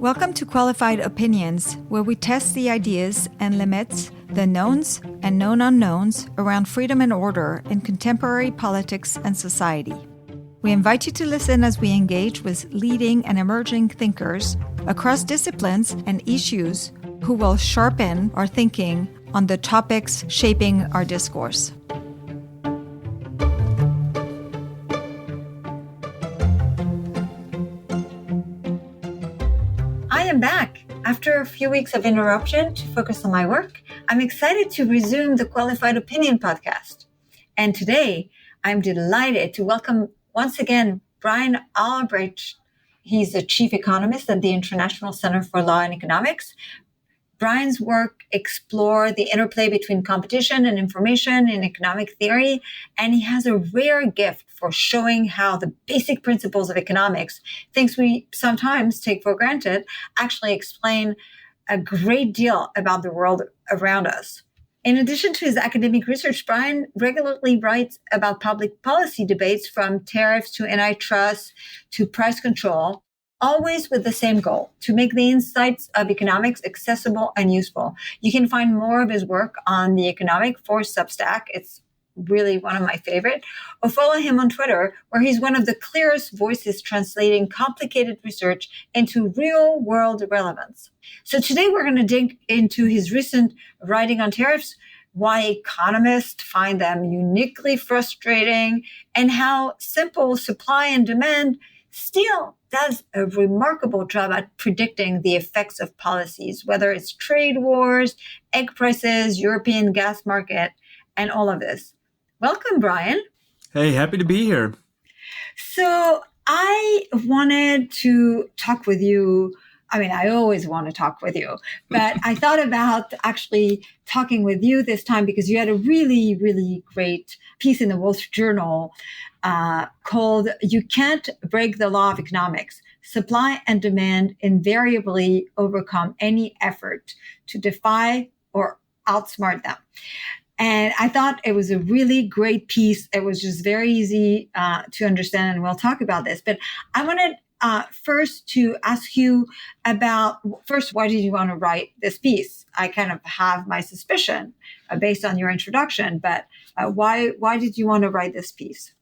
Welcome to Qualified Opinions, where we test the ideas and limits, the knowns and known unknowns around freedom and order in contemporary politics and society. We invite you to listen as we engage with leading and emerging thinkers across disciplines and issues who will sharpen our thinking on the topics shaping our discourse. I am back. After a few weeks of interruption to focus on my work, I'm excited to resume the Qualified Opinion podcast. And today, I'm delighted to welcome once again Brian Albrecht. He's the chief economist at the International Center for Law and Economics. Brian's work explores the interplay between competition and information in economic theory, and he has a rare gift for showing how the basic principles of economics, things we sometimes take for granted, actually explain a great deal about the world around us. In addition to his academic research, Brian regularly writes about public policy debates from tariffs to antitrust to price control, always with the same goal, to make the insights of economics accessible and useful. You can find more of his work on the Economic Force Substack. It's really one of my favorite. Or follow him on Twitter, where he's one of the clearest voices translating complicated research into real-world relevance. So today we're going to dig into his recent writing on tariffs, why economists find them uniquely frustrating, and how simple supply and demand still does a remarkable job at predicting the effects of policies, whether it's trade wars, egg prices, European gas market, and all of this. Welcome, Brian. Hey, happy to be here. So I wanted to talk with you. I mean, I always want to talk with you, but I thought about actually talking with you this time because you had a really, really great piece in the Wall Street Journal called "You Can't Break the Law of Economics. Supply and demand invariably overcome any effort to defy or outsmart them." And I thought it was a really great piece. It was just very easy to understand, and we'll talk about this. But I wanted first to ask you about, first, why did you want to write this piece? I kind of have my suspicion based on your introduction, but why did you want to write this piece?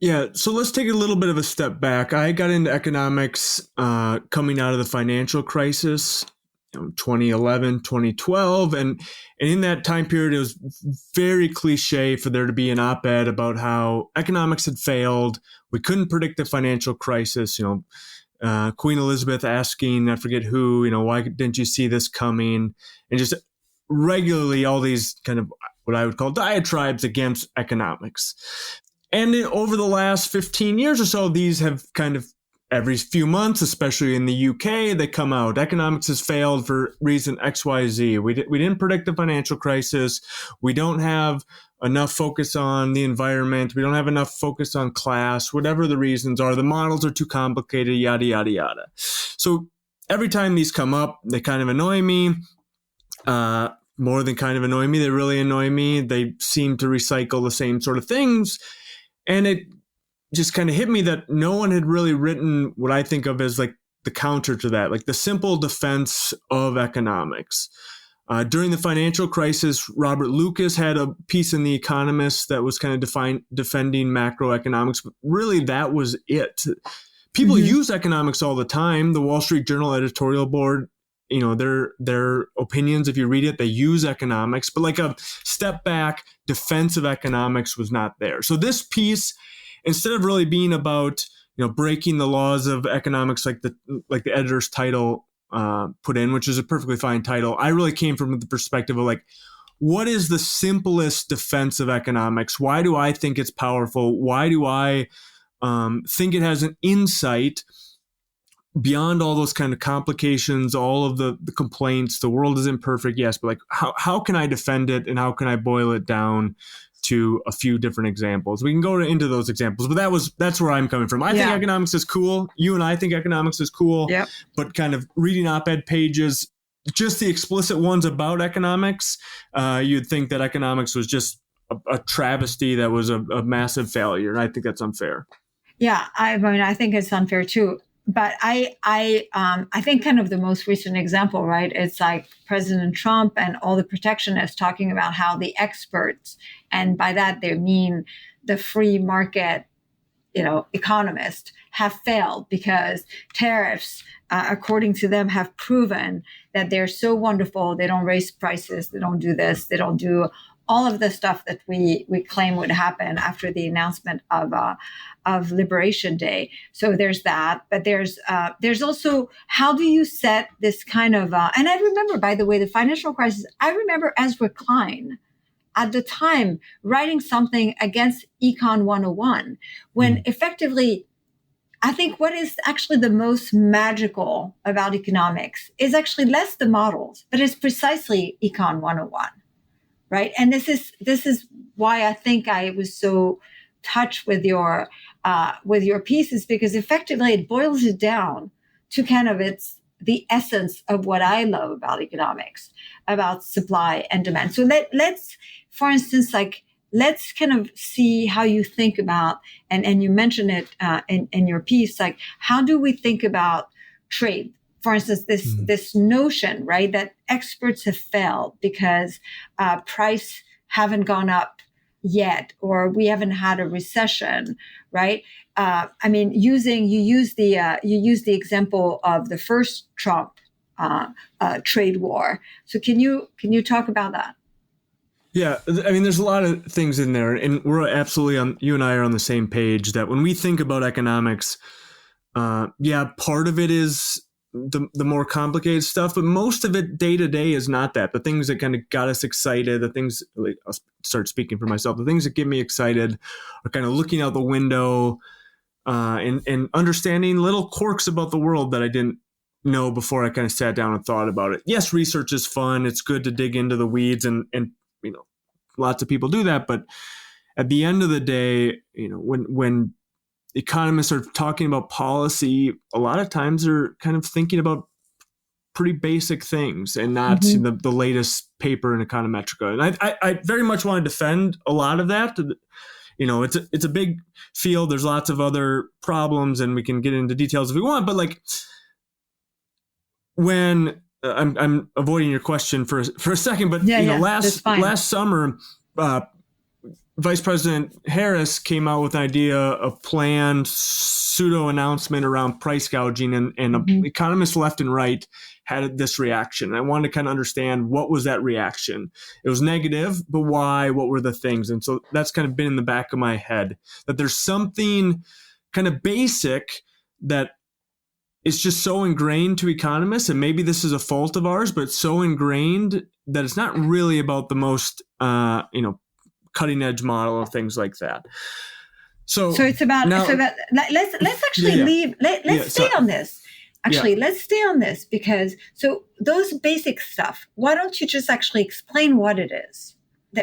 Yeah, so let's take a little bit of a step back. I got into economics coming out of the financial crisis, 2011, 2012. And in that time period, it was very cliche for there to be an op-ed about how economics had failed. We couldn't predict the financial crisis. Queen Elizabeth asking, I forget who, why didn't you see this coming? And just regularly all these kind of what I would call diatribes against economics. And over the last 15 years or so, these have kind of every few months, especially in the UK, they come out. Economics has failed for reason X, Y, Z. We didn't predict the financial crisis. We don't have enough focus on the environment. We don't have enough focus on class, whatever the reasons are. The models are too complicated, yada, yada, yada. So every time these come up, they kind of annoy me. More than kind of annoy me, they really annoy me. They seem to recycle the same sort of things. And it just kind of hit me that no one had really written what I think of as like the counter to that, like the simple defense of economics. During the financial crisis, Robert Lucas had a piece in The Economist that was kind of defending macroeconomics, but really that was it. People use economics all the time. The Wall Street Journal editorial board, their opinions, if you read it, they use economics, but like a step back defense of economics was not there. So this piece, instead of really being about, breaking the laws of economics, like the editor's title put in, which is a perfectly fine title, I really came from the perspective of like, what is the simplest defense of economics? Why do I think it's powerful? Why do I think it has an insight beyond all those kind of complications, all of the complaints? The world is imperfect, yes, but like how can I defend it, and how can I boil it down to a few different examples? We can go into those examples, but that's where I'm coming from. I think economics is cool. You and I think economics is cool. Yep. But kind of reading op-ed pages, just the explicit ones about economics, you'd think that economics was just a travesty that was a massive failure. And I think that's unfair. Yeah, I think it's unfair too. but I think kind of the most recent example, right? It's like President Trump and all the protectionists talking about how the experts, and by that they mean the free market, economists, have failed because tariffs, according to them, have proven that they're so wonderful. They don't raise prices. They don't do this. They don't do all of the stuff that we claim would happen after the announcement of Liberation Day. So there's that, but there's also, how do you set this kind of and I remember, by the way, the financial crisis. I remember Ezra Klein at the time writing something against Econ 101 when effectively, I think what is actually the most magical about economics is actually less the models, but it's precisely Econ 101. Right. And this is why I think I was so touched with your pieces, because effectively it boils it down to kind of it's the essence of what I love about economics, about supply and demand. So let's, for instance, let's kind of see how you think about, and you mentioned it in your piece, like how do we think about trade? For instance, this notion, right, that experts have failed because price haven't gone up yet, or we haven't had a recession, right? I mean, you use the example of the first Trump trade war. So can you talk about that? Yeah, I mean, there's a lot of things in there, and we're absolutely you and I are on the same page that when we think about economics, part of it is the more complicated stuff, but most of it day to day is not that. The things that kind of got us excited, the things, like, I'll start speaking for myself, the things that get me excited are kind of looking out the window and understanding little quirks about the world that I didn't know before I kind of sat down and thought about it. Yes, research is fun. It's good to dig into the weeds, and lots of people do that. But at the end of the day, when economists are talking about policy, a lot of times they're kind of thinking about pretty basic things and not the latest paper in econometrica. And I very much want to defend a lot of that. It's a big field. There's lots of other problems, and we can get into details if we want. But like when I'm avoiding your question for a second, but last summer, Vice President Harris came out with an idea of planned pseudo announcement around price gouging, and economists left and right had this reaction. I wanted to kind of understand, what was that reaction? It was negative, but why? What were the things? And so that's kind of been in the back of my head, that there's something kind of basic that is just so ingrained to economists, and maybe this is a fault of ours, but it's so ingrained that it's not really about the most, cutting edge model of things like that. So it's about, let's actually stay on this. Let's stay on this, because so those basic stuff, why don't you just actually explain what it is?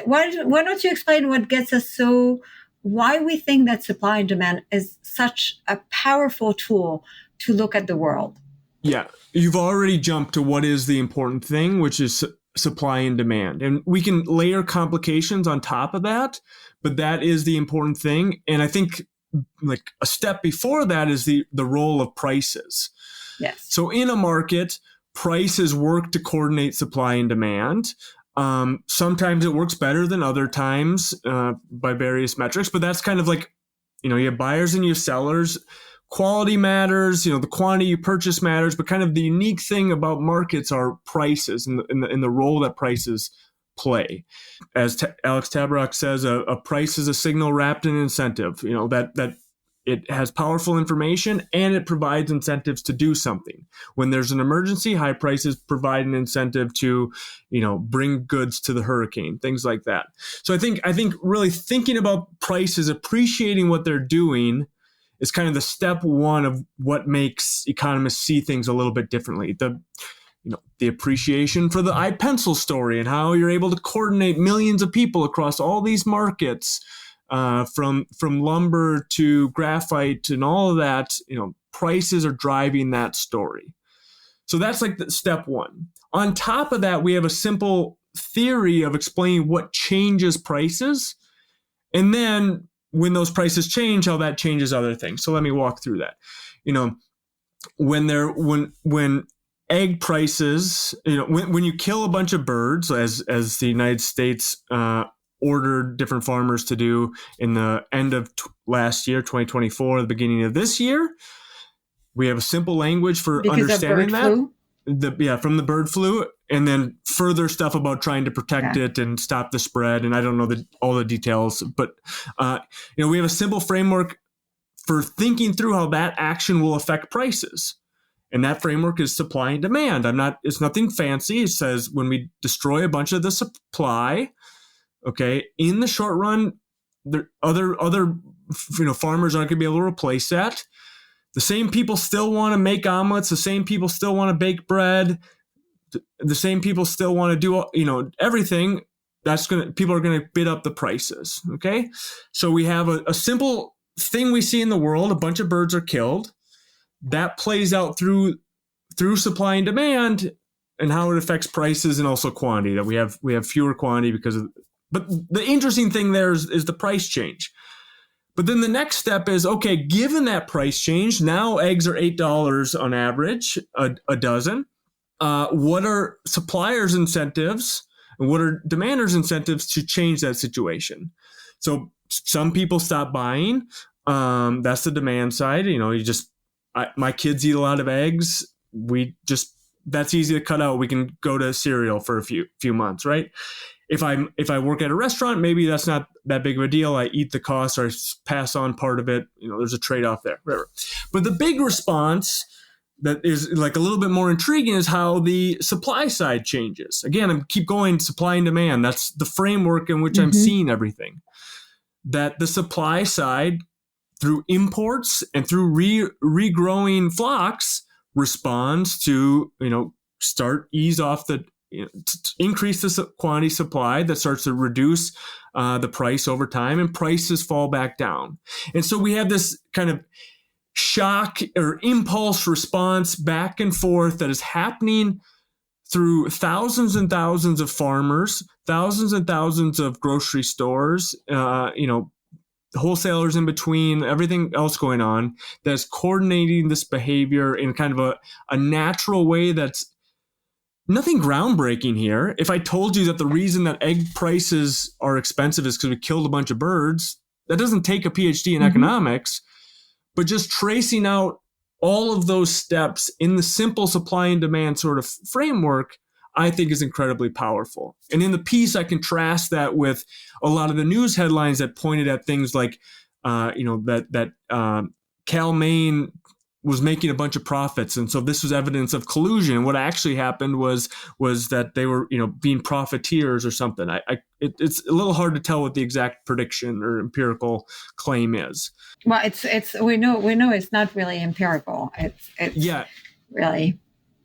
Why don't you explain what gets us why we think that supply and demand is such a powerful tool to look at the world? Yeah, you've already jumped to what is the important thing, which is supply and demand. And we can layer complications on top of that, but that is the important thing. And I think like a step before that is the role of prices. Yes. So in a market, prices work to coordinate supply and demand. Sometimes it works better than other times by various metrics, but that's kind of like, you have buyers and you have sellers. Quality matters, the quantity you purchase matters, but kind of the unique thing about markets are prices and the role that prices play. As Alex Tabarrok says, a price is a signal wrapped in incentive, that it has powerful information and it provides incentives to do something. When there's an emergency, high prices provide an incentive to, bring goods to the hurricane, things like that. So I think really thinking about prices, appreciating what they're doing, is kind of the step one of what makes economists see things a little bit differently. The appreciation for the iPencil story and how you're able to coordinate millions of people across all these markets, from lumber to graphite and all of that. Prices are driving that story. So that's like the step one. On top of that, we have a simple theory of explaining what changes prices, and then when those prices change, how that changes other things. So let me walk through that. when egg prices, when you kill a bunch of birds, as the United States ordered different farmers to do in the end of last year, 2024, the beginning of this year, we have a simple language for because understanding of bird that. flu? From the bird flu, and then further stuff about trying to protect it and stop the spread. And I don't know all the details, but we have a simple framework for thinking through how that action will affect prices. And that framework is supply and demand. It's nothing fancy. It says when we destroy a bunch of the supply, okay, in the short run, other farmers aren't going to be able to replace that. The same people still want to make omelets. The same people still want to bake bread. The same people still want to do, everything. People are going to bid up the prices. Okay. So we have a simple thing we see in the world. A bunch of birds are killed. That plays out through supply and demand and how it affects prices and also quantity, that we have fewer quantity because of, but the interesting thing there is the price change. But then the next step is, okay, given that price change, now eggs are $8 on average, a dozen. What are suppliers' incentives and what are demanders' incentives to change that situation? So some people stop buying. That's the demand side. My kids eat a lot of eggs. That's easy to cut out. We can go to cereal for a few months, right? If I work at a restaurant, maybe that's not that big of a deal. I eat the cost or I pass on part of it. There's a trade-off there, whatever. But the big response that is like a little bit more intriguing is how the supply side changes. Again, I keep going supply and demand. That's the framework in which I'm seeing everything. That the supply side, through imports and through regrowing flocks, responds to, ease off increase the quantity supply that starts to reduce the price over time, and prices fall back down. And so we have this kind of shock or impulse response back and forth that is happening through thousands and thousands of farmers, thousands and thousands of grocery stores, wholesalers in between, everything else going on, that's coordinating this behavior in kind of a natural way that's nothing groundbreaking here. If I told you that the reason that egg prices are expensive is because we killed a bunch of birds, that doesn't take a PhD in economics, but just tracing out all of those steps in the simple supply and demand sort of framework, I think is incredibly powerful. And in the piece, I contrast that with a lot of the news headlines that pointed at things like, that Cal-Maine was making a bunch of profits, and so this was evidence of collusion. What actually happened was that they were, being profiteers or something. It's a little hard to tell what the exact prediction or empirical claim is. Well, we know it's not really empirical. It's really.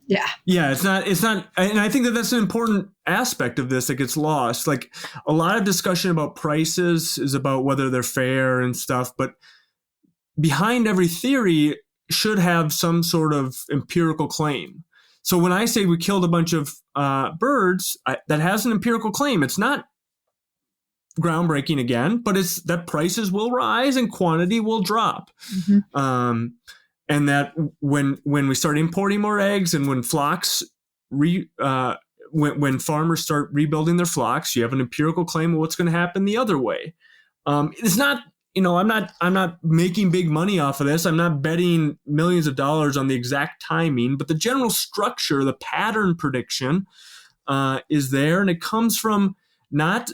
Yeah, it's not, and I think that's an important aspect of this that gets lost. Like a lot of discussion about prices is about whether they're fair and stuff, but behind every theory should have some sort of empirical claim. So when I say we killed a bunch of birds, that has an empirical claim. It's not groundbreaking again, but it's that prices will rise and quantity will drop. And that when we start importing more eggs and when flocks when farmers start rebuilding their flocks, you have an empirical claim of what's going to happen the other way. It's not, I'm not making big money off of this. I'm not betting millions of dollars on the exact timing, but the general structure, the pattern prediction is there, and it comes from not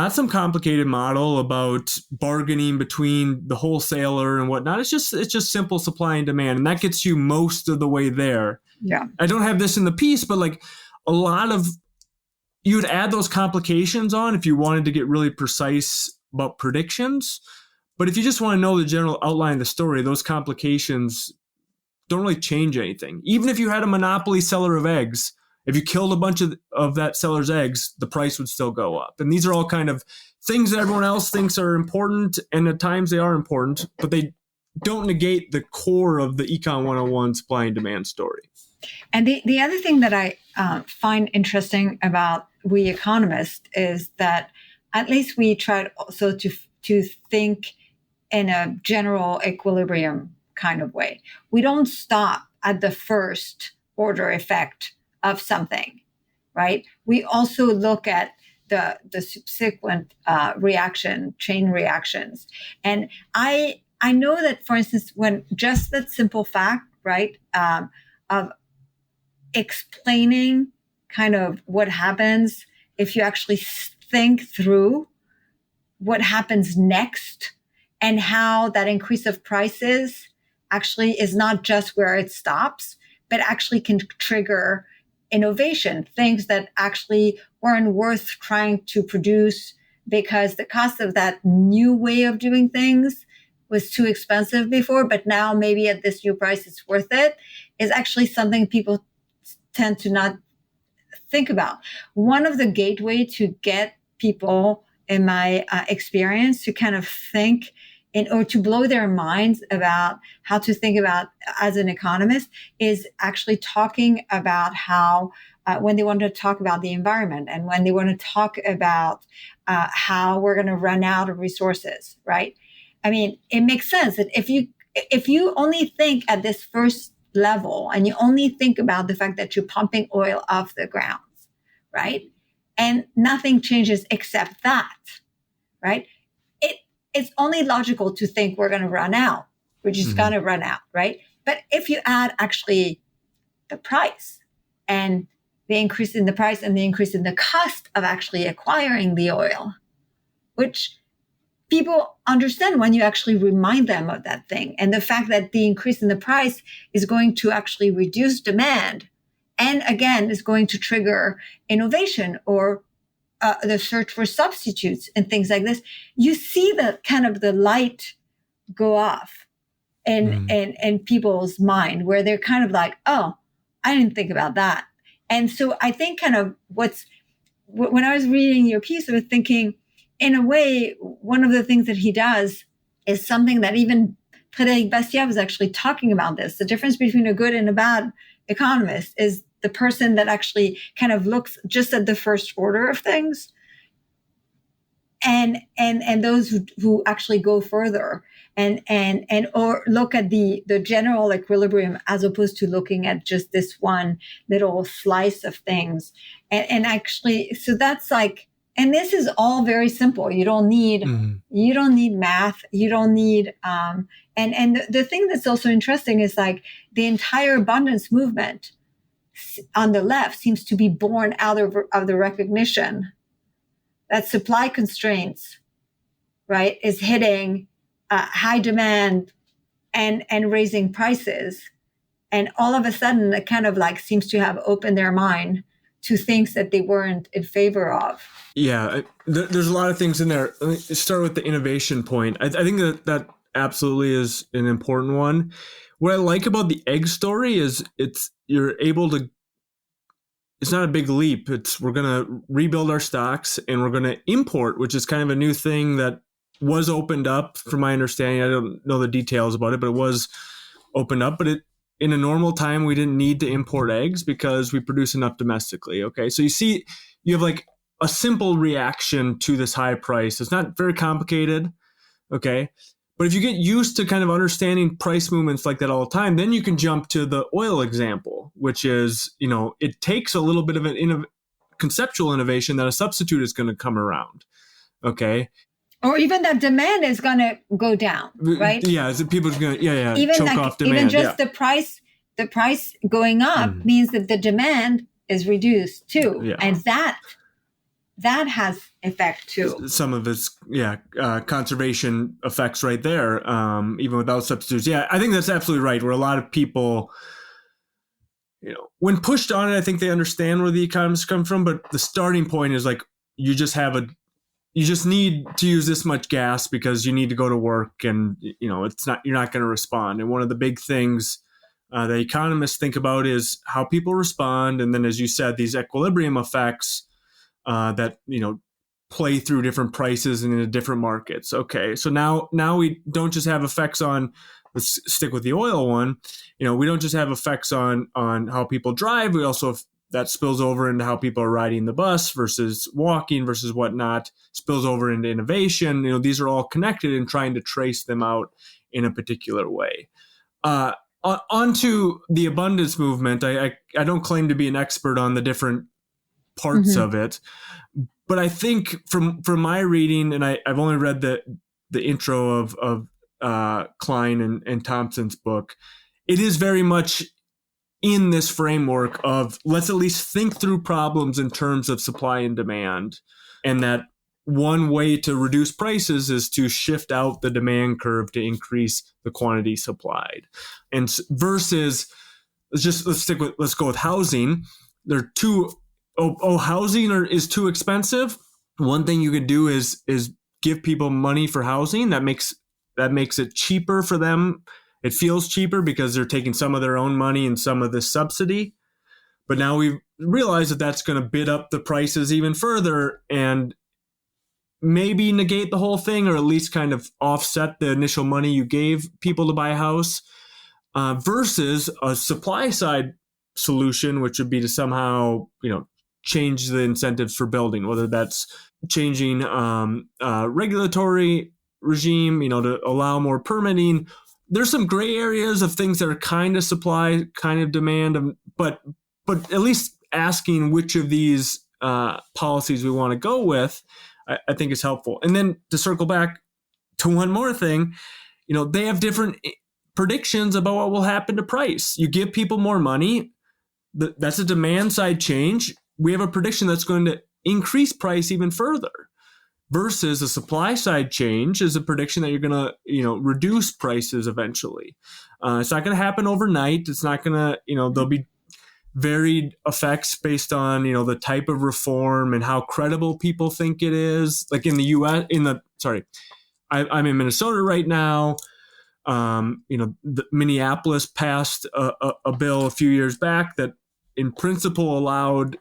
some complicated model about bargaining between the wholesaler and whatnot. It's just simple supply and demand, and that gets you most of the way there. Yeah. I don't have this in the piece, but like a lot of, you would add those complications on if you wanted to get really precise about predictions. But if you just want to know the general outline of the story, those complications don't really change anything. Even if you had a monopoly seller of eggs, if you killed a bunch of that seller's eggs, the price would still go up. And these are all kind of things that everyone else thinks are important, and at times they are important, but they don't negate the core of the Econ 101 supply and demand story. And the other thing that I find interesting about we economists is that at least we try also to think in a general equilibrium kind of way. We don't stop at the first order effect of something, right? We also look at the subsequent chain reactions. And I know that, for instance, when just that simple fact, right, of explaining kind of what happens if you actually think through what happens next and how that increase of prices actually is not just where it stops, but actually can trigger innovation, things that actually weren't worth trying to produce because the cost of that new way of doing things was too expensive before, but now maybe at this new price it's worth it, is actually something people tend to not think about. One of the gateway to get people, in my experience, to kind of think or to blow their minds about how to think about as an economist is actually talking about how when they want to talk about the environment and when they want to talk about how we're going to run out of resources, right? I mean, it makes sense that if you only think at this first level and you only think about the fact that you're pumping oil off the ground, right? And nothing changes except that, right? It's only logical to think we're going to run out. We're just going to run out, right? But if you add actually the price and the increase in the price and the increase in the cost of actually acquiring the oil, which people understand when you actually remind them of that thing. And the fact that the increase in the price is going to actually reduce demand and again is going to trigger innovation or the search for substitutes and things like this, you see the kind of the light go off in people's mind where they're kind of like, oh, I didn't think about that. And so I think kind of when I was reading your piece, I was thinking, in a way, one of the things that he does is something that even Frédéric Bastiat was actually talking about this. The difference between a good and a bad economist is the person that actually kind of looks just at the first order of things and those who actually go further and or look at the general equilibrium as opposed to looking at just this one little slice of things. And actually, so that's like, and this is all very simple. You don't need math. You don't need, and the thing that's also interesting is like the entire abundance movement on the left seems to be born out of the recognition that supply constraints, right, is hitting high demand and raising prices. And all of a sudden, it kind of like seems to have opened their mind to things that they weren't in favor of. Yeah, there's a lot of things in there. Let me start with the innovation point. I think that absolutely is an important one. What I like about the egg story is you're able to, it's not a big leap. We're going to rebuild our stocks and we're going to import, which is kind of a new thing that was opened up from my understanding. I don't know the details about it, but it was opened up. But in a normal time, we didn't need to import eggs because we produce enough domestically. Okay. So you have like a simple reaction to this high price. It's not very complicated. Okay. But if you get used to kind of understanding price movements like that all the time, then you can jump to the oil example, which is, it takes a little bit of an conceptual innovation that a substitute is going to come around. Okay. Or even that demand is going to go down, right? Yeah. People's going to, even choke like, off demand. Even just the price going up means that the demand is reduced too. Yeah. And that has effect too. Some of its, conservation effects right there, even without substitutes. Yeah, I think that's absolutely right. Where a lot of people, when pushed on it, I think they understand where the economists come from. But the starting point is like, you just need to use this much gas because you need to go to work, and you're not going to respond. And one of the big things the economists think about is how people respond, and then, as you said, these equilibrium effects. That play through different prices and in different markets. Okay, so now we don't just have effects on. Let's stick with the oil one. We don't just have effects on how people drive. We also that spills over into how people are riding the bus versus walking versus whatnot. Spills over into innovation. These are all connected and trying to trace them out in a particular way. onto the abundance movement. I don't claim to be an expert on the different parts of it, but I think from my reading, and I've only read the intro of Klein and Thompson's book, it is very much in this framework of let's at least think through problems in terms of supply and demand, and that one way to reduce prices is to shift out the demand curve to increase the quantity supplied. And versus, let's go with housing. There are two. Housing is too expensive. One thing you could do is give people money for housing. That makes it cheaper for them. It feels cheaper because they're taking some of their own money and some of the subsidy. But now we've realized that that's going to bid up the prices even further and maybe negate the whole thing, or at least kind of offset the initial money you gave people to buy a house, versus a supply side solution, which would be to somehow, change the incentives for building, whether that's changing regulatory regime, to allow more permitting. There's some gray areas of things that are kind of supply, kind of demand, but at least asking which of these policies we want to go with, I think is helpful. And then to circle back to one more thing, they have different predictions about what will happen to price. You give people more money, that's a demand side change. We have a prediction that's going to increase price even further, versus a supply side change is a prediction that you're going to, reduce prices eventually. It's not going to happen overnight. It's not going to, there'll be varied effects based on, the type of reform and how credible people think it is. Like in the U.S., I'm in Minnesota right now. Minneapolis passed a bill a few years back that in principle allowed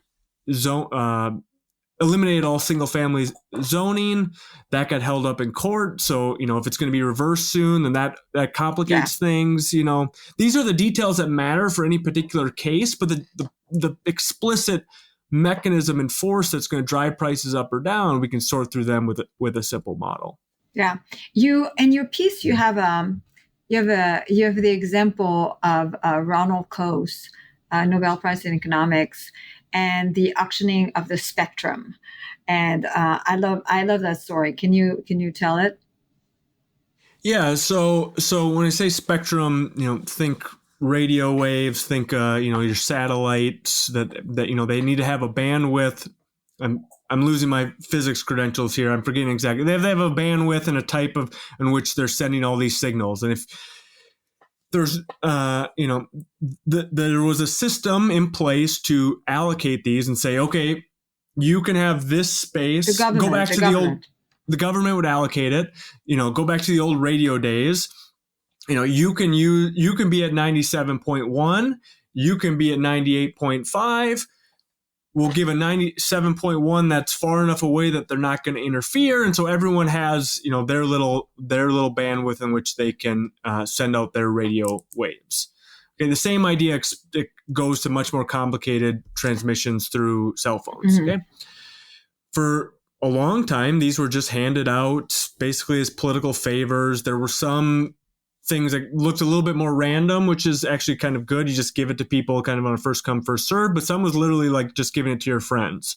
eliminated all single family zoning. That got held up in court. So, if it's going to be reversed soon, then that complicates things. These are the details that matter for any particular case, but the explicit mechanism and force that's going to drive prices up or down, we can sort through them with a simple model. Yeah. In your piece, you have the example of Ronald Coase, Nobel Prize in Economics, and the auctioning of the spectrum. And I love that story. Can you tell it? Yeah. So when I say spectrum, think radio waves, think your satellites that they need to have a bandwidth. I'm losing my physics credentials here. I'm forgetting exactly. They have a bandwidth and a type of in which they're sending all these signals. And if there's, there was a system in place to allocate these and say, okay, you can have this space. The government would allocate it. Go back to the old radio days. You can be at 97.1. You can be at 98.5. We'll give a 97.1 that's far enough away that they're not going to interfere, and so everyone has their little bandwidth in which they can send out their radio waves. Okay, the same idea goes to much more complicated transmissions through cell phones. Mm-hmm. Okay, for a long time, these were just handed out basically as political favors. There were some things that looked a little bit more random, which is actually kind of good. You just give it to people kind of on a first come, first serve, but some was literally like just giving it to your friends.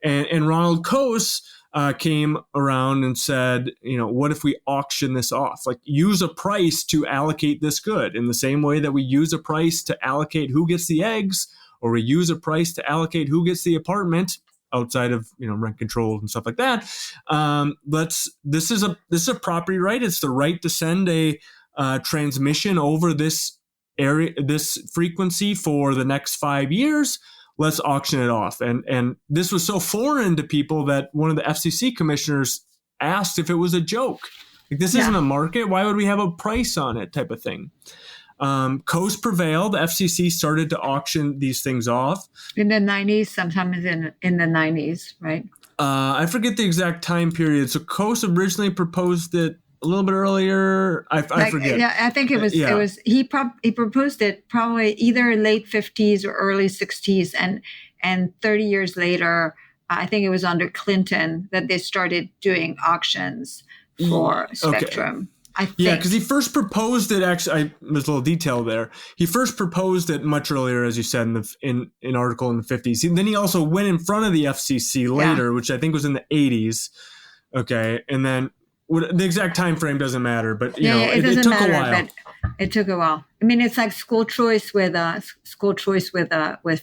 And Ronald Coase came around and said, what if we auction this off? Like use a price to allocate this good in the same way that we use a price to allocate who gets the eggs, or we use a price to allocate who gets the apartment outside of rent control and stuff like that. This is a property right. It's the right to send a transmission over this area, this frequency for the next 5 years. Let's auction it off. And this was so foreign to people that one of the FCC commissioners asked if it was a joke. Like, this isn't a market. Why would we have a price on it, type of thing? Coase prevailed. The FCC started to auction these things off. In the 90s, sometimes in the 90s, right? I forget the exact time period. So Coase originally proposed it a little bit earlier. I forget. Yeah, I think it was. Yeah. It was. He proposed it probably either late 50s or early 60s, and 30 years later, I think it was under Clinton that they started doing auctions for spectrum. I think. Yeah, because he first proposed it. Actually, there's a little detail there. He first proposed it much earlier, as you said, in an article in the 50s. And then he also went in front of the FCC later, which I think was in the 80s. Okay, and then the exact time frame doesn't matter, but it took a while. But it took a while. I mean, it's like school choice with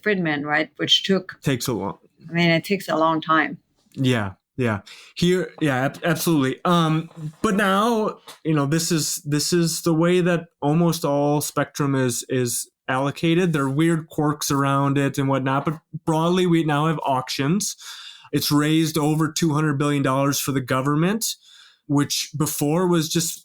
Friedman, right? Which takes a long. I mean, it takes a long time. Yeah. Here, absolutely. But now, this is the way that almost all spectrum is allocated. There are weird quirks around it and whatnot, but broadly, we now have auctions. It's raised over $200 billion for the government, which before was just,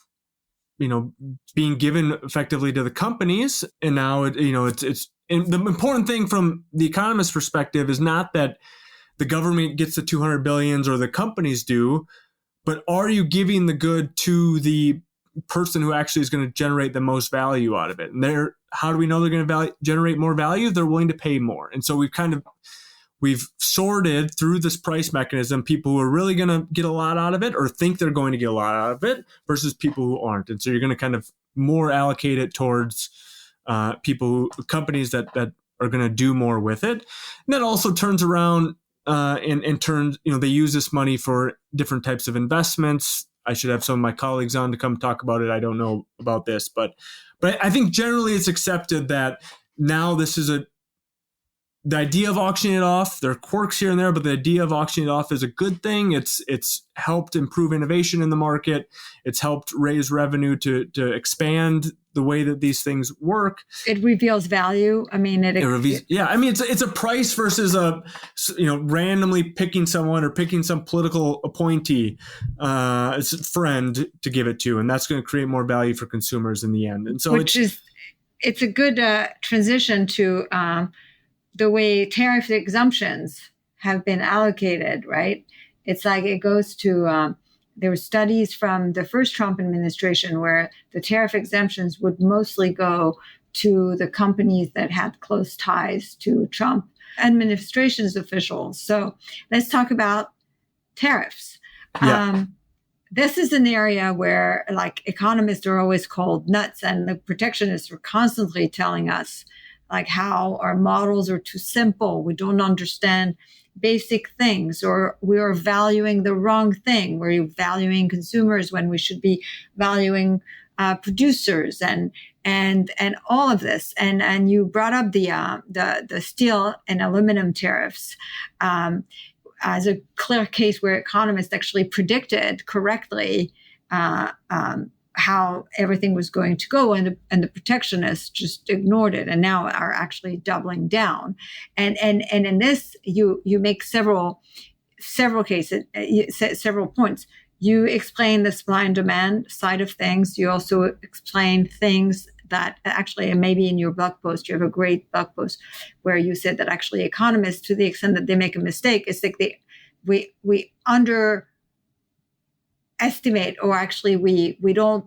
being given effectively to the companies. And now, it's and the important thing from the Economist perspective is not that the government gets the 200 billions or the companies do, but are you giving the good to the person who actually is going to generate the most value out of it? And how do we know they're going to generate more value? They're willing to pay more. And so we've sorted through this price mechanism people who are really going to get a lot out of it or think they're going to get a lot out of it versus people who aren't. And so you're going to kind of more allocate it towards companies that are going to do more with it. And that also turns around and turns, they use this money for different types of investments. I should have some of my colleagues on to come talk about it. I don't know about this, but I think generally it's accepted that now this is the idea of auctioning it off. There are quirks here and there, but the idea of auctioning it off is a good thing. It's helped improve innovation in the market. It's helped raise revenue to expand the way that these things work. It reveals value. I mean, it's a price versus randomly picking someone or picking some political appointee, friend to give it to, and that's going to create more value for consumers in the end. And so it's a good transition to the way tariff exemptions have been allocated, right? It's like it goes to, there were studies from the first Trump administration where the tariff exemptions would mostly go to the companies that had close ties to Trump administration's officials. So let's talk about tariffs. Yeah. This is an area where economists are always called nuts, and the protectionists are constantly telling us how our models are too simple. We don't understand basic things, or we are valuing the wrong thing. We're valuing consumers when we should be valuing producers and all of this. And you brought up the steel and aluminum tariffs as a clear case where economists actually predicted correctly how everything was going to go, and the protectionists just ignored it, and now are actually doubling down. And in this, you make several cases, several points. You explain the supply and demand side of things. You also explain things that actually, and maybe in your blog post, you have a great blog post where you said that actually economists, to the extent that they make a mistake, it's like we underestimate, or actually we don't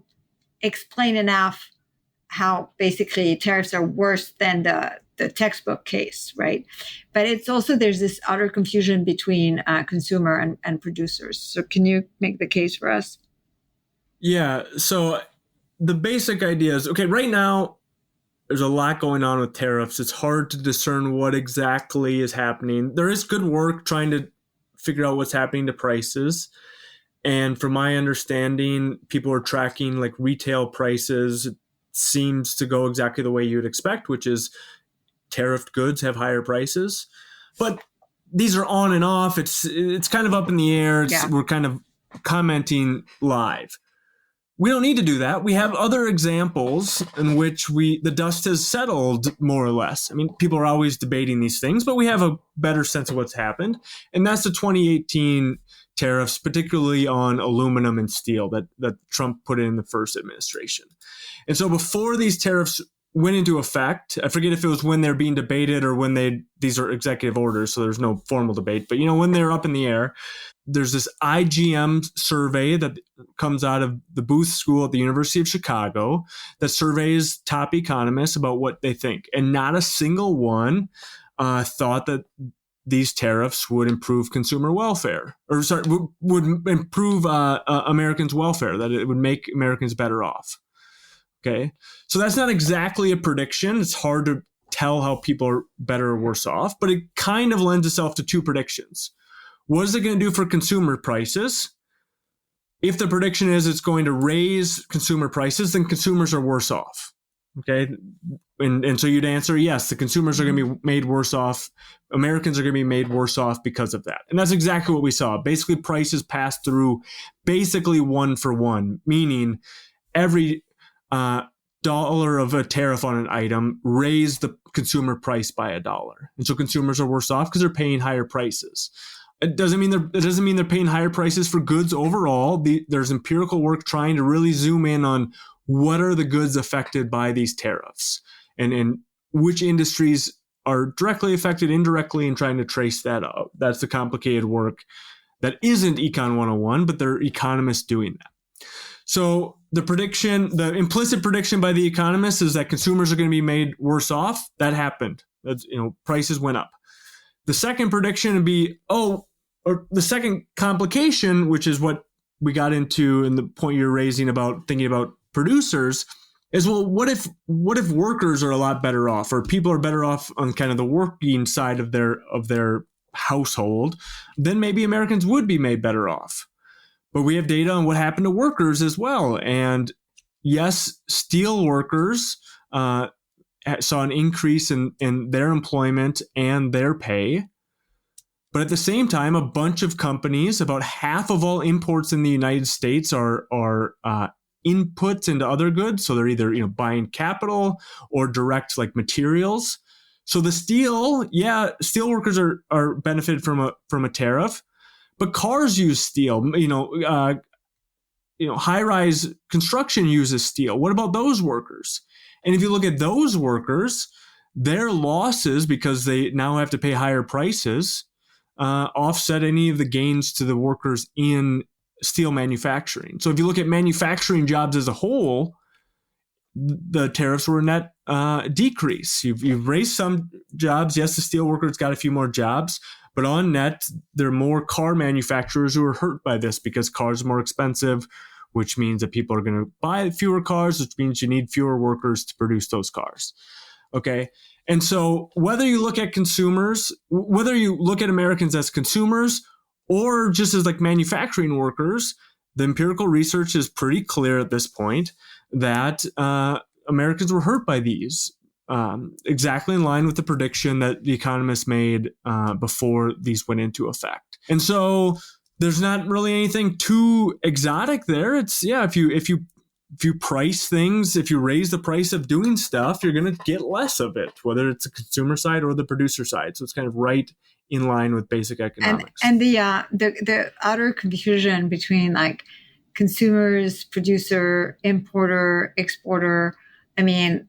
explain enough how basically tariffs are worse than the textbook case, right? But it's also, there's this utter confusion between consumer and producers. So can you make the case for us? Yeah, so the basic idea is, okay, right now there's a lot going on with tariffs. It's hard to discern what exactly is happening. There is good work trying to figure out what's happening to prices. And from my understanding, people are tracking retail prices. It seems to go exactly the way you would expect, which is tariffed goods have higher prices. But these are on and off. It's kind of up in the air. We're kind of commenting live. We don't need to do that. We have other examples in which the dust has settled more or less. I mean, people are always debating these things, but we have a better sense of what's happened. And that's the 2018 tariffs, particularly on aluminum and steel that Trump put in the first administration. And so before these tariffs went into effect, I forget if it was when they're being debated or when these are executive orders, so there's no formal debate, but when they're up in the air, there's this IGM survey that comes out of the Booth School at the University of Chicago that surveys top economists about what they think. And not a single one thought that these tariffs would improve consumer welfare, or sorry, would improve Americans' welfare, that it would make Americans better off. Okay, so that's not exactly a prediction. It's hard to tell how people are better or worse off, but it kind of lends itself to two predictions. What is it going to do for consumer prices? If the prediction is it's going to raise consumer prices, then consumers are worse off. Okay. And so you'd answer, yes, the consumers are going to be made worse off. Americans are going to be made worse off because of that. And that's exactly what we saw. Basically, prices passed through basically one for one, meaning every dollar of a tariff on an item raised the consumer price by $1. And so consumers are worse off because they're paying higher prices. It doesn't mean they're paying higher prices for goods overall. There's empirical work trying to really zoom in on what are the goods affected by these tariffs and which industries are directly affected, indirectly, and trying to trace that out. That's the complicated work that isn't Econ 101, but there are economists doing that. So the implicit prediction by the economists is that consumers are going to be made worse off. That happened. Prices went up. The second prediction would be, or the second complication, which is what we got into in the point you're raising about thinking about producers, is, well, what if workers are a lot better off, or people are better off on kind of the working side of their household? Then maybe Americans would be made better off. But we have data on what happened to workers as well. And yes, steel workers saw an increase in their employment and their pay. But at the same time, a bunch of companies, about half of all imports in the United States are inputs into other goods. So they're either buying capital or direct like materials. So the steel workers are benefited from a tariff, but cars use steel. High-rise construction uses steel. What about those workers? And if you look at those workers, their losses, because they now have to pay higher prices, offset any of the gains to the workers in steel manufacturing. So if you look at manufacturing jobs as a whole, the tariffs were a net decrease. You've raised some jobs. Yes, the steel workers got a few more jobs, but on net, there are more car manufacturers who are hurt by this because cars are more expensive, which means that people are going to buy fewer cars, which means you need fewer workers to produce those cars. Okay. And so whether you look at consumers, whether you look at Americans as consumers or just as like manufacturing workers, the empirical research is pretty clear at this point that Americans were hurt by these, exactly in line with the prediction that the economists made before these went into effect. And so there's not really anything too exotic there. It's, if you price things, if you raise the price of doing stuff, you're going to get less of it, whether it's the consumer side or the producer side. So it's kind of right in line with basic economics. And the utter confusion between like consumers, producer, importer, exporter. I mean,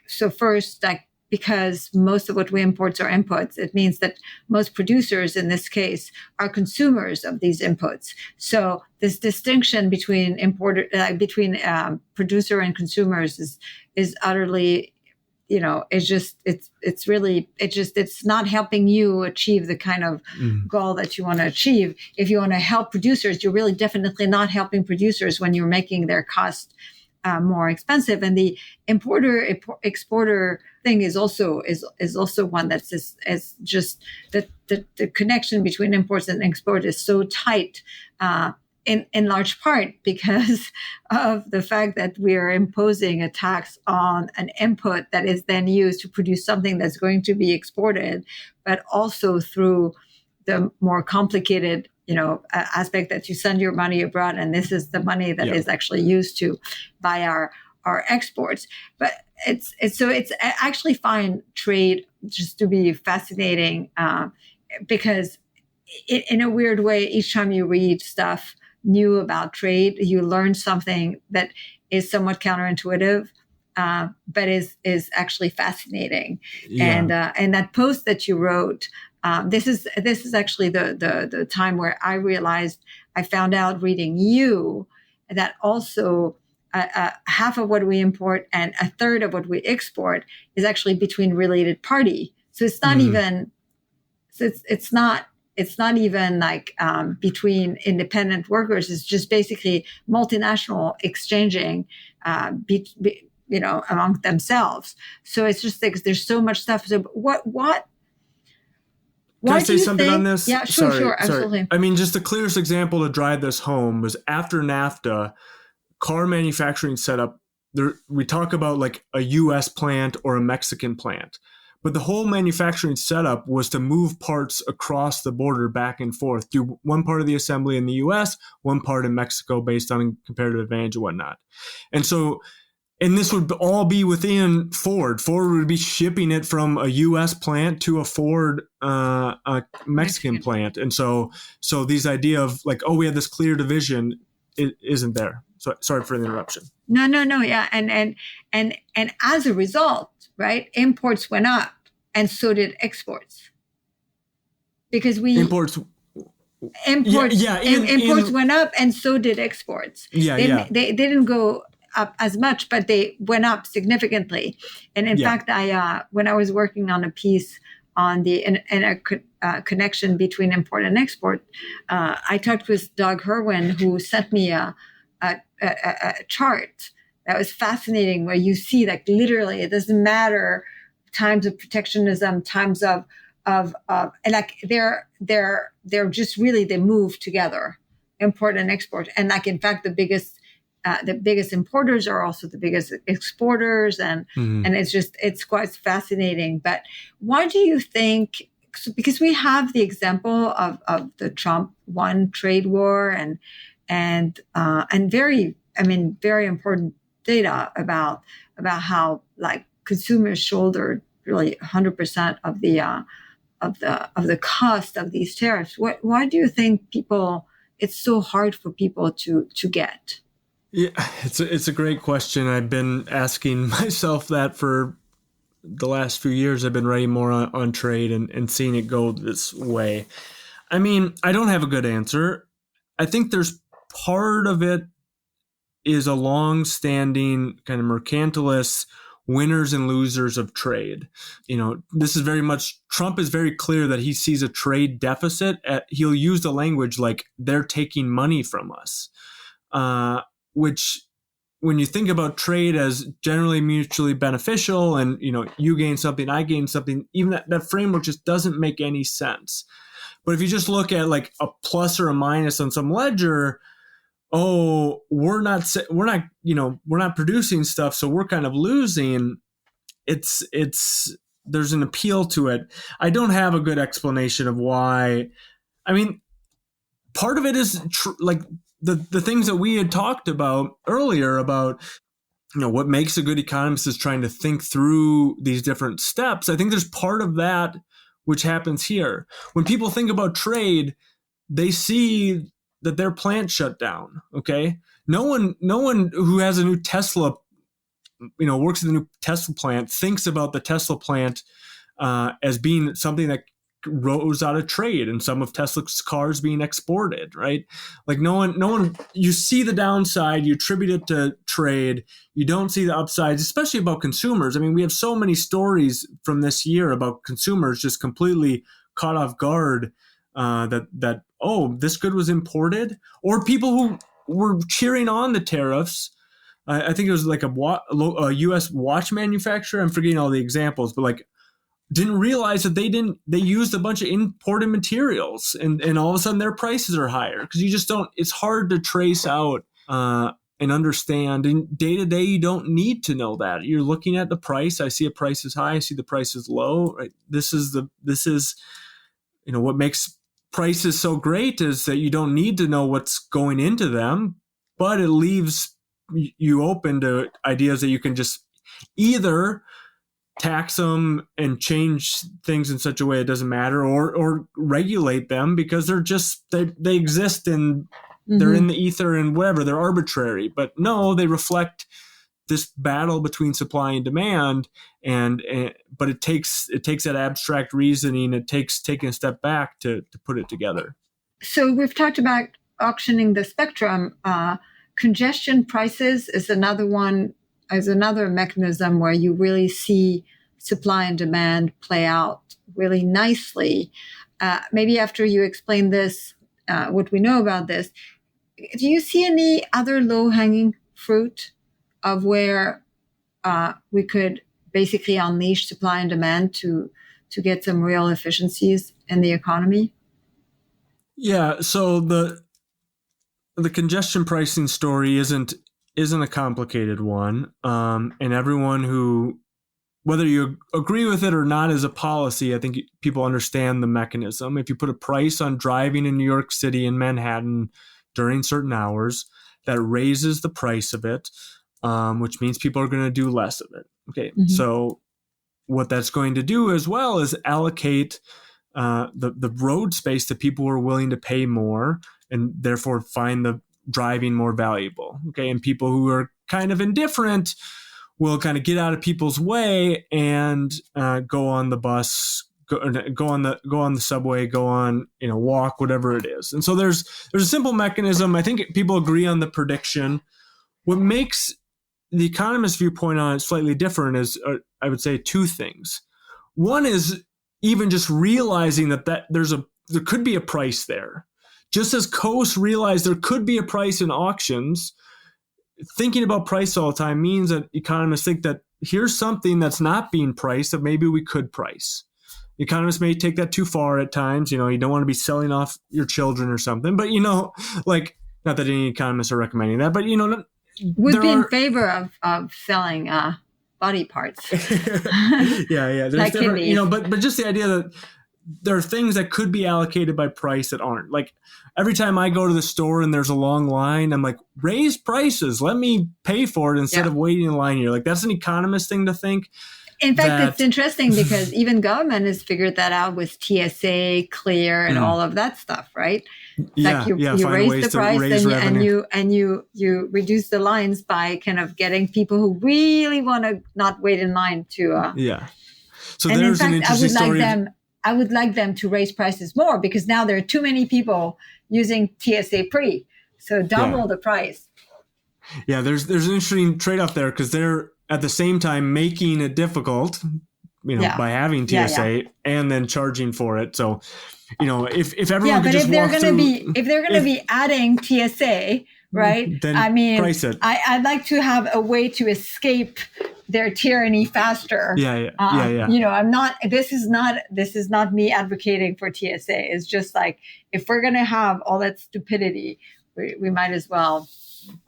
so first, because most of what we import are inputs, it means that most producers in this case are consumers of these inputs. So this distinction between producer and consumers is utterly, it's not helping you achieve the kind of goal that you want to achieve. If you want to help producers, you're really definitely not helping producers when you're making their cost more expensive. And the importer-exporter thing is also one that's just the connection between imports and export is so tight, in large part because of the fact that we are imposing a tax on an input that is then used to produce something that's going to be exported, but also through the more complicated aspect that you send your money abroad, and this is the money that is actually used to buy our exports. But it's actually find trade just to be fascinating because in a weird way, each time you read stuff new about trade, you learn something that is somewhat counterintuitive, but is actually fascinating. Yeah. And that post that you wrote. This is actually the time where I realized, I found out reading you that also half of what we import and a third of what we export is actually between related party. So it's not even So it's not even like between independent workers. It's just basically multinational exchanging, among themselves. So it's just like there's so much stuff. So what? Can I Why do say you something on think? this? Yeah, sure, Sorry. absolutely. I mean, just the clearest example to drive this home was after NAFTA, car manufacturing setup. There, we talk about like a U.S. plant or a Mexican plant, but the whole manufacturing setup was to move parts across the border back and forth, do one part of the assembly in the U.S., one part in Mexico, based on comparative advantage and whatnot. And this would all be within Ford. Ford would be shipping it from a U.S. plant to a Ford a Mexican plant. And so these idea of like, oh, we have this clear division, it isn't there. So sorry for the interruption. No, yeah, and as a result, right, imports went up, and so did exports, because imports went up, and so did exports. They didn't go up as much, but they went up significantly. And in fact, when I was working on a piece on the connection between import and export, I talked with Doug Herwin, who sent me a chart that was fascinating, where you see like literally it doesn't matter times of protectionism, times of like they're just really, they move together, import and export. And like in fact the biggest importers are also the biggest exporters, and it's quite fascinating. But why do you think? Because we have the example of the Trump won trade war, and very important data about how like consumers shouldered really 100% of the cost of these tariffs. Why do you think it's so hard for people to get? Yeah, it's a great question. I've been asking myself that for the last few years. I've been writing more on trade and seeing it go this way. I mean, I don't have a good answer. I think there's part of it is a long-standing kind of mercantilist winners and losers of trade. This is very much, Trump is very clear that he sees a trade deficit. He'll use the language like they're taking money from us. Which, when you think about trade as generally mutually beneficial, and you gain something, I gain something, even that framework just doesn't make any sense. But if you just look at like a plus or a minus on some ledger, oh, we're not producing stuff, so we're kind of losing. There's an appeal to it. I don't have a good explanation of why. I mean, part of it is like the things that we had talked about earlier about, what makes a good economist is trying to think through these different steps. I think there's part of that which happens here. When people think about trade, they see that their plant shut down. Okay. No one who has a new Tesla, works in the new Tesla plant, thinks about the Tesla plant as being something that rose out of trade and some of Tesla's cars being exported, right? Like no one, you see the downside, you attribute it to trade, you don't see the upsides, especially about consumers. I mean, we have so many stories from this year about consumers just completely caught off guard that this good was imported, or people who were cheering on the tariffs. I think it was like a U.S. watch manufacturer. I'm forgetting all the examples, but like, didn't realize that they used a bunch of imported materials, and all of a sudden their prices are higher, because you just don't, it's hard to trace out and understand. And day to day, you don't need to know that. You're looking at the price. I see a price is high. I see the price is low. Right? This is what makes prices so great, is that you don't need to know what's going into them, but it leaves you open to ideas that you can just either tax them and change things in such a way it doesn't matter, or regulate them because they exist and they're in the ether and whatever, they're arbitrary. But no, they reflect this battle between supply and demand, but it takes that abstract reasoning, it takes taking a step back to put it together. So we've talked about auctioning the spectrum. Congestion prices is another mechanism where you really see supply and demand play out really nicely. maybe after you explain this, what we know about this, do you see any other low-hanging fruit of where we could basically unleash supply and demand to get some real efficiencies in the economy? Yeah, so the congestion pricing story isn't a complicated one, and everyone who, whether you agree with it or not as a policy, I think people understand the mechanism. If you put a price on driving in New York City and Manhattan during certain hours, that raises the price of it, which means people are going to do less of it. Okay, so what that's going to do as well is allocate the road space to people who are willing to pay more and therefore find the driving more valuable. Okay, and people who are kind of indifferent will kind of get out of people's way and go on the bus, go on the subway, go on, walk, whatever it is. And so there's a simple mechanism. I think people agree on the prediction. What makes the economist viewpoint on it slightly different is, I would say, two things. One is even just realizing that there could be a price there. Just as Coase realized there could be a price in auctions, thinking about price all the time means that economists think that here's something that's not being priced that maybe we could price. Economists may take that too far at times. You don't want to be selling off your children or something, but like, not that any economists are recommending that, but would be in favor of selling body parts. yeah. There's like different, but just the idea that there are things that could be allocated by price that aren't. Like every time I go to the store and there's a long line, I'm like, raise prices. Let me pay for it instead of waiting in line here. Like that's an economist thing to think. In fact, it's interesting because even government has figured that out with TSA, Clear, and all of that stuff, right? Yeah, you raise the price and you reduce the lines by kind of getting people who really want to not wait in line to. So and there's in fact, an interesting story. I would like them to raise prices more because now there are too many people using TSA Pre, so double the price. Yeah, there's an interesting trade-off there because they're at the same time making it difficult, by having TSA and then charging for it. So, if everyone could just walk through, if they're going to be adding TSA, right? Then price it. I'd like to have a way to escape their tyranny faster. Yeah. I'm not. This is not me advocating for TSA. It's just like if we're going to have all that stupidity, we might as well.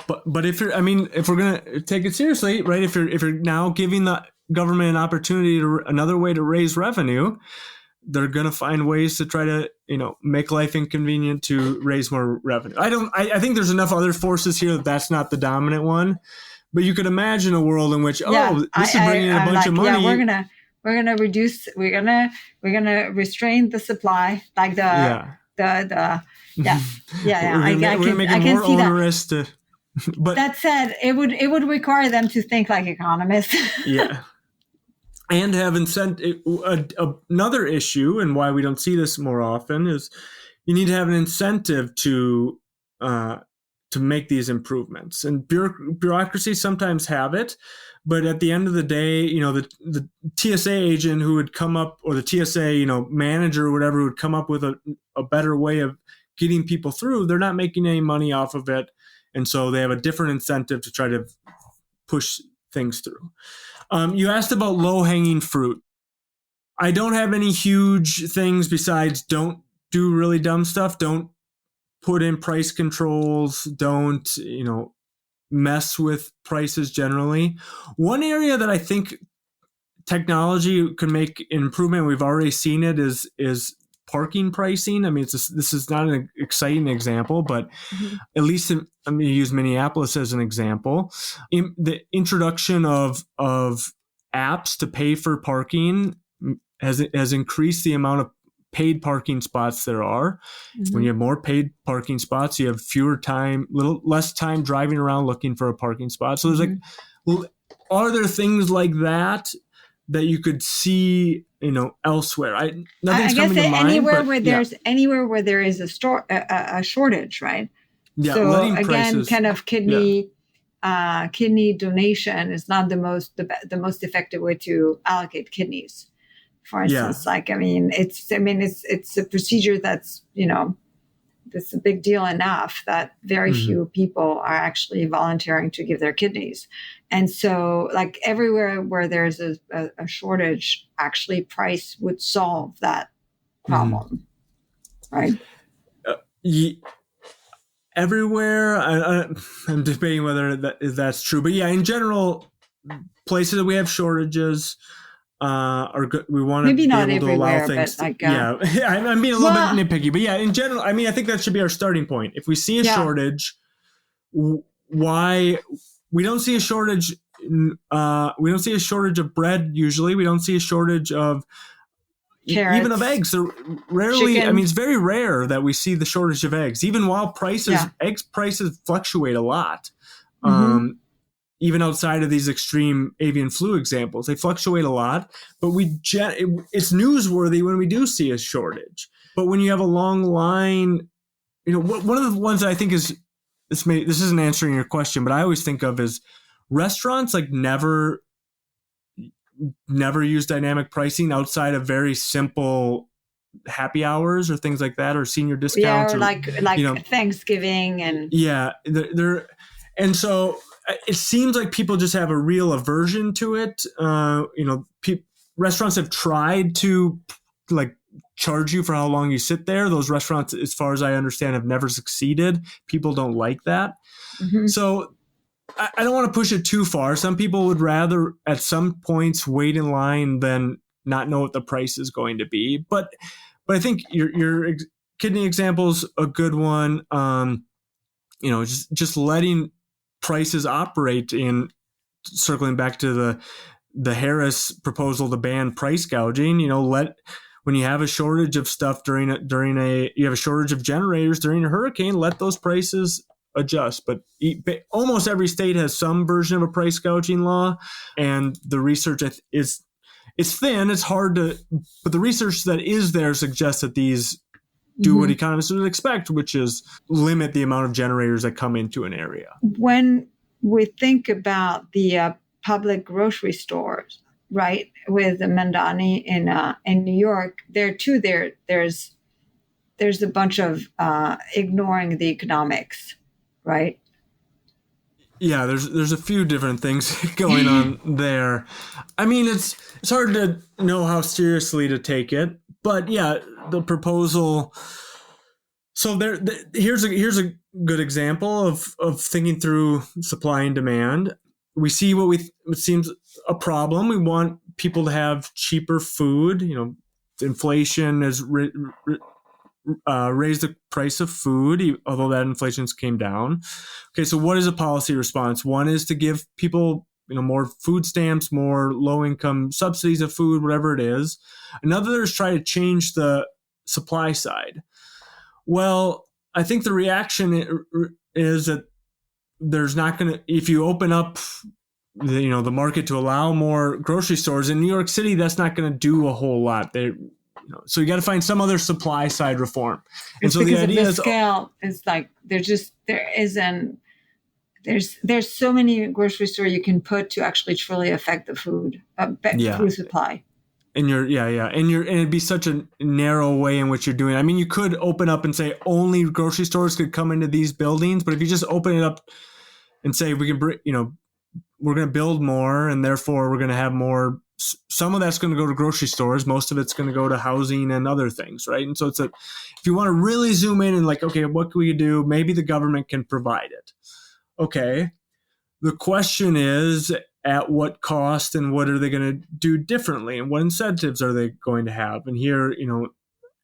But if we're going to take it seriously, right? If you're now giving the government an opportunity another way to raise revenue, they're going to find ways to try to, make life inconvenient to raise more revenue. I think there's enough other forces here that's not the dominant one, but you could imagine a world in which, this is bringing in a bunch of money. Yeah, we're gonna reduce. We're gonna restrain the supply, like I can see onerous that. But that said, it would require them to think like economists. Yeah. And have incentive. Another issue, and why we don't see this more often, is you need to have an incentive to make these improvements. And bureaucracy sometimes have it, but at the end of the day, the TSA agent who would come up, or the TSA manager or whatever, would come up with a better way of getting people through. They're not making any money off of it, and so they have a different incentive to try to push things through. You asked about low-hanging fruit. I don't have any huge things besides don't do really dumb stuff. Don't put in price controls. Don't, mess with prices generally. One area that I think technology could make an improvement, we've already seen it, is parking pricing. I mean, this is not an exciting example, but at least I'm going to use Minneapolis as an example. The introduction of apps to pay for parking has increased the amount of paid parking spots there are. When you have more paid parking spots, you have little less time driving around looking for a parking spot. So there's are there things like that you could see, elsewhere? Nothing's coming to mind. Anywhere where there is a shortage, right? Yeah. So again, prices, kind of kidney donation is not the most effective way to allocate kidneys for Yeah. instance. It's a procedure that's, it's a big deal enough that very few people are actually volunteering to give their kidneys. And so like everywhere where there's a shortage, actually price would solve that problem, right? Everywhere, I'm debating whether that's true. But yeah, in general, places that we have shortages are good. We want to Maybe be not able to allow everywhere, things. but like, yeah, I'm being a little bit nitpicky, but yeah, in general, I mean, I think that should be our starting point. If we see a shortage, why we don't see a shortage? We don't see a shortage of bread usually. We don't see a shortage of carrots, even of eggs. They're rarely. chicken. I mean, it's very rare that we see the shortage of eggs, even while eggs prices fluctuate a lot. Even outside of these extreme avian flu examples, they fluctuate a lot, but it's newsworthy when we do see a shortage. But when you have a long line, one of the ones that I think is, this isn't answering your question, but I always think of is restaurants like never use dynamic pricing outside of very simple happy hours or things like that, or senior discounts, or like Thanksgiving and and so it seems like people just have a real aversion to it. Restaurants have tried to like charge you for how long you sit there. Those restaurants, as far as I understand, have never succeeded. People don't like that. So I don't want to push it too far. Some people would rather at some points wait in line than not know what the price is going to be. But I think your kidney example is a good one. Just letting prices operate in, circling back to the Harris proposal to ban price gouging. When you have a shortage of stuff you have a shortage of generators during a hurricane, let those prices adjust. But almost every state has some version of a price gouging law, and the research is thin. It's hard but the research that is there suggests that these do what economists would expect, which is limit the amount of generators that come into an area. When we think about the public grocery stores, right, with the Mandani in New York, there's a bunch of ignoring the economics, right? Yeah, there's a few different things going on there. I mean, it's hard to know how seriously to take it, but yeah, the proposal. So here's a good example of thinking through supply and demand. We see what seems a problem. We want people to have cheaper food. Inflation has raised the price of food, although that inflation came down. Okay, so what is a policy response? One is to give people more food stamps, more low-income subsidies of food, whatever it is. Another is try to change the supply side. Well, I think the reaction is that there's not going to, if you open up the market to allow more grocery stores in New York City, that's not going to do a whole lot. So you got to find some other supply side reform. And so the idea is scale is like there's so many grocery stores you can put to actually truly affect the food supply. And it'd be such a narrow way in which you're doing it. I mean, you could open up and say only grocery stores could come into these buildings, but if you just open it up and say we're going to build more, and therefore we're going to have more. Some of that's going to go to grocery stores. Most of it's going to go to housing and other things, right? And so if you want to really zoom in and like, okay, what can we do? Maybe the government can provide it. Okay. The question is, at what cost, and what are they going to do differently, and what incentives are they going to have? And here,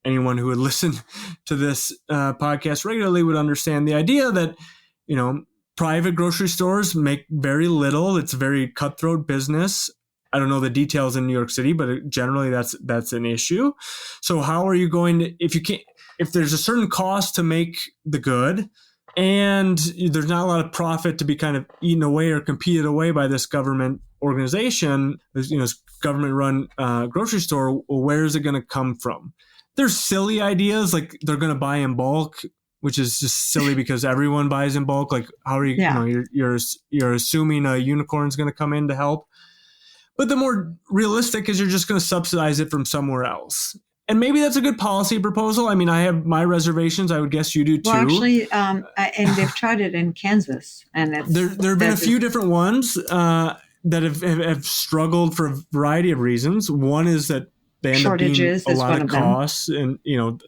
anyone who would listen to this podcast regularly would understand the idea that, private grocery stores make very little. It's a very cutthroat business. I don't know the details in New York City, but generally that's an issue. So how are you going to, if there's a certain cost to make the good, and there's not a lot of profit to be kind of eaten away or competed away by this government organization, this government-run grocery store, well, where is it going to come from? There's silly ideas like they're going to buy in bulk, which is just silly because everyone buys in bulk. Like, how are you? You're assuming a unicorn's going to come in to help. But the more realistic is you're just going to subsidize it from somewhere else. And maybe that's a good policy proposal. I mean, I have my reservations. I would guess you do too. Well, actually, and they've tried it in Kansas, and there have been a few different ones that have struggled for a variety of reasons. One is that they end up being a lot of costs, and you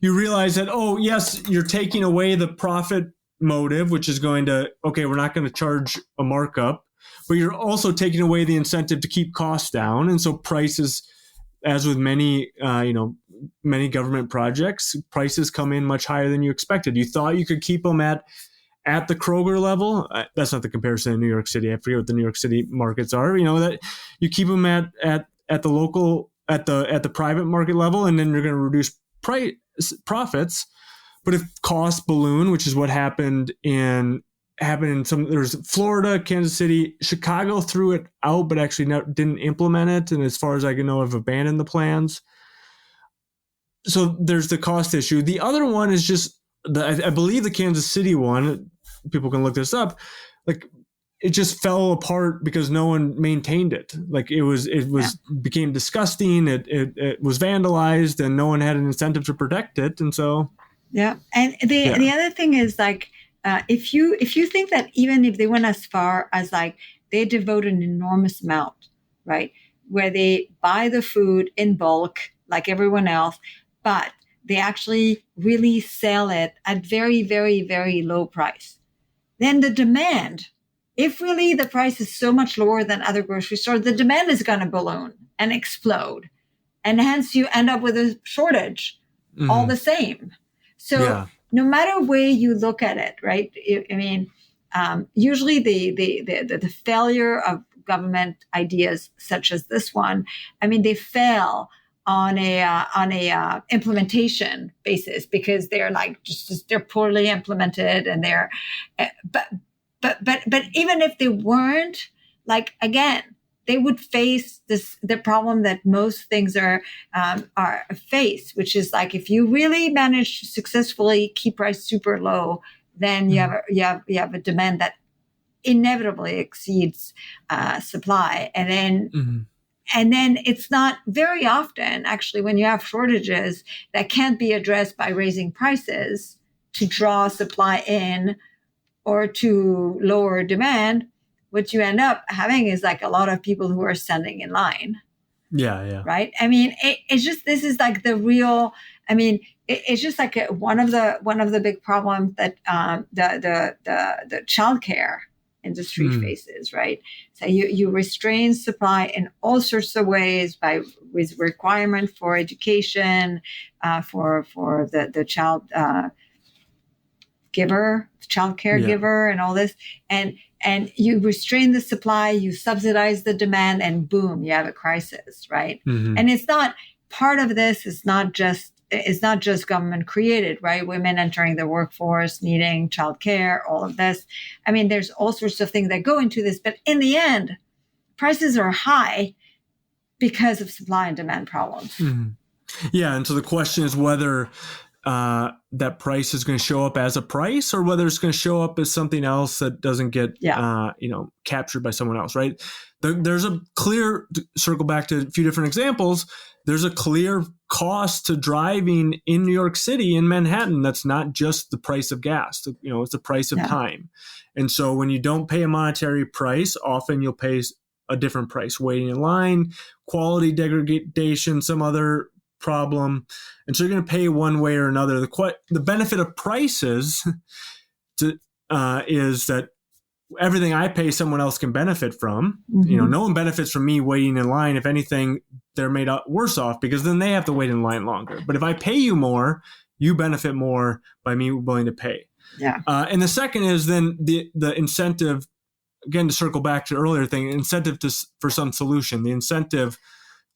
realize that, oh yes, you're taking away the profit motive, which is going to, okay, we're not going to charge a markup, but you're also taking away the incentive to keep costs down, and so prices, as with many many government projects, prices come in much higher than you expected. You thought you could keep them at the Kroger level. That's not the comparison in New York City. I forget what the New York City markets are. That you keep them at the local, at the private market level, and then you're going to reduce profits. But if costs balloon, which is what happened in some, there's Florida, Kansas City, Chicago threw it out, but actually didn't implement it. And as far as I can know, have abandoned the plans. So there's the cost issue. The other one is just I believe the Kansas City one, people can look this up, like it just fell apart because no one maintained it. Like it became disgusting. It was vandalized, and no one had an incentive to protect it. And so, yeah. And the other thing is, like, if you think that even if they went as far as, like, they devote an enormous amount, right, where they buy the food in bulk like everyone else, but they actually really sell it at very, very, very low price, then the demand, if really the price is so much lower than other grocery stores, the demand is going to balloon and explode. And hence you end up with a shortage all the same. So no matter where you look at it, right? I mean, usually the failure of government ideas such as this one, I mean, they fail on a implementation basis because they're like they're poorly implemented, and they're but even if they weren't, like, again, they would face the problem that most things are faced, which is, like, if you really manage to successfully keep price super low, then you have a demand that inevitably exceeds supply, and then. And then it's not very often, actually, when you have shortages that can't be addressed by raising prices to draw supply in or to lower demand. What you end up having is, like, a lot of people who are standing in line. Yeah. Right. I mean, it's just, this is like the real, I mean, it's just like one of the big problems that the childcare industry faces, right? So you restrain supply in all sorts of ways with requirement for education, for the child caregiver, and all this, and you restrain the supply, you subsidize the demand, and boom, you have a crisis, right? And it's not, part of this is not just government created, right? Women entering the workforce, needing childcare, all of this. I mean, there's all sorts of things that go into this, but in the end, prices are high because of supply and demand problems. Yeah, and so the question is whether that price is going to show up as a price, or whether it's going to show up as something else that doesn't get captured by someone else, right? There's a clear, circle back to a few different examples, there's a clear cost to driving in New York City, in Manhattan, that's not just the price of gas. It's the price of time. And so when you don't pay a monetary price, often you'll pay a different price, waiting in line, quality degradation, some other problem. And so you're going to pay one way or another. The benefit of prices is that everything I pay, someone else can benefit from. No one benefits from me waiting in line. If anything, they're made worse off, because then they have to wait in line longer. But if I pay you more, you benefit more by me willing to pay. And the second is then the incentive, again, to circle back to the earlier thing, incentive for some solution, the incentive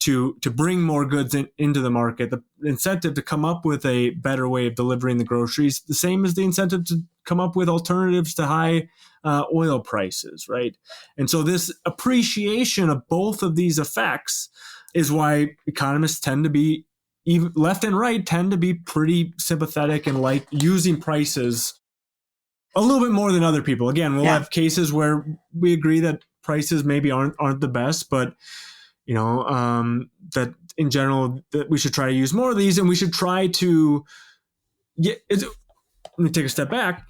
to bring more goods into the market, the incentive to come up with a better way of delivering the groceries, the same as the incentive to come up with alternatives to high oil prices, right? And so this appreciation of both of these effects is why economists tend to be, even left and right, tend to be pretty sympathetic and like using prices a little bit more than other people. Again, we'll have cases where we agree that prices maybe aren't the best, but that in general that we should try to use more of these, and we should try to let me take a step back.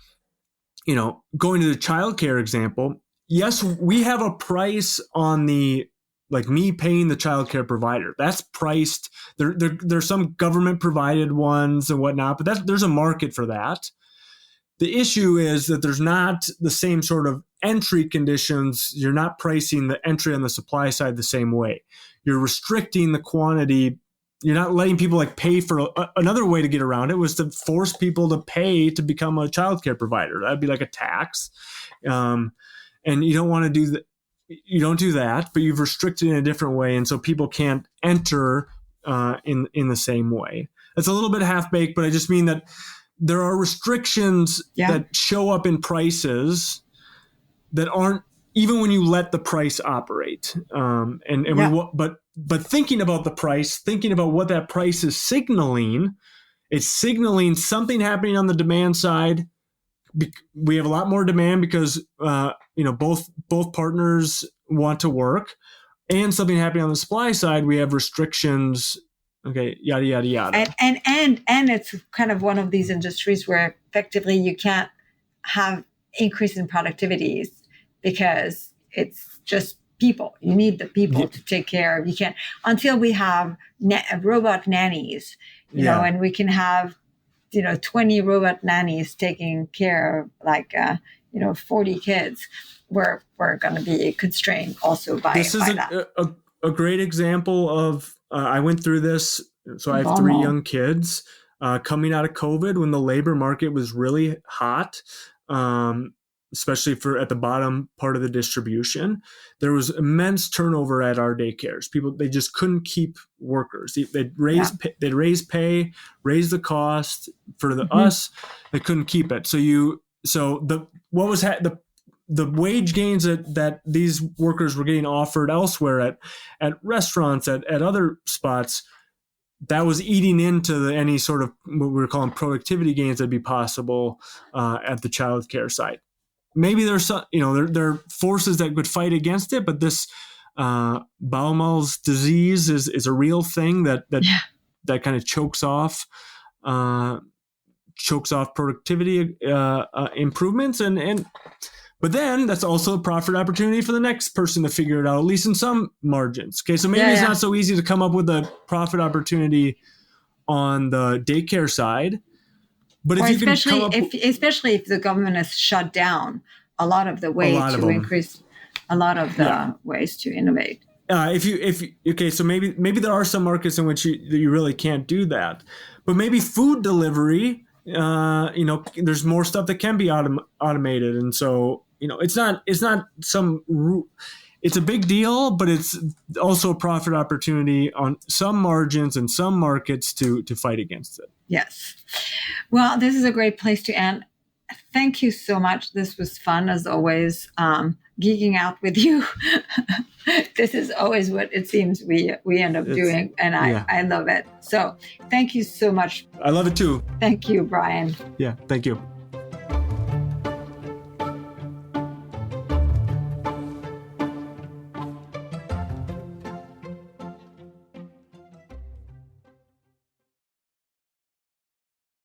Going to the childcare example, yes, we have a price on the, like me paying the childcare provider. That's priced. There's some government provided ones and whatnot, but there's a market for that. The issue is that there's not the same sort of entry conditions. You're not pricing the entry on the supply side the same way. You're restricting the quantity. You're not letting people pay for another way to get around it was to force people to pay to become a childcare provider. That'd be like a tax. And you don't want to do that. You don't do that, but you've restricted in a different way. And so people can't enter in the same way. It's a little bit half-baked, but I just mean that there are restrictions that show up in prices that aren't, even when you let the price operate. But thinking about the price, thinking about what that price is signaling, it's signaling something happening on the demand side. We have a lot more demand because both partners want to work, and something happening on the supply side. We have restrictions. Okay, yada yada yada. And it's kind of one of these industries where effectively you can't have increase in productivities because it's just people. You need the people to take care of. You can't until we have robot nannies, and we can have 20 robot nannies taking care of 40 kids. We're going to be constrained also by this is that. A great example of. I went through this. So I have 3 young kids coming out of COVID when the labor market was really hot, especially at the bottom part of the distribution. There was immense turnover at our daycares. They just couldn't keep workers. They'd raise pay, raise the cost for us. They couldn't keep it. The wage gains that these workers were getting offered elsewhere at restaurants, at other spots, that was eating into any sort of what we're calling productivity gains that'd be possible at the childcare side. Maybe there's some, there are forces that would fight against it, but this Baumol's disease is a real thing that kind of chokes off productivity improvements but then that's also a profit opportunity for the next person to figure it out, at least in some margins. Okay, so maybe it's not so easy to come up with a profit opportunity on the daycare side, but especially if the government has shut down a lot of the ways to increase, a lot of the ways to innovate. So maybe there are some markets in which you really can't do that, but maybe food delivery. There's more stuff that can be automated, and so it's a big deal, but it's also a profit opportunity on some margins and some markets to fight against it. Yes. Well, this is a great place to end. Thank you so much. This was fun as always. Geeking out with you. This is always what it seems we end up doing, and I love it. So thank you so much. I love it too. Thank you, Brian. Yeah, thank you.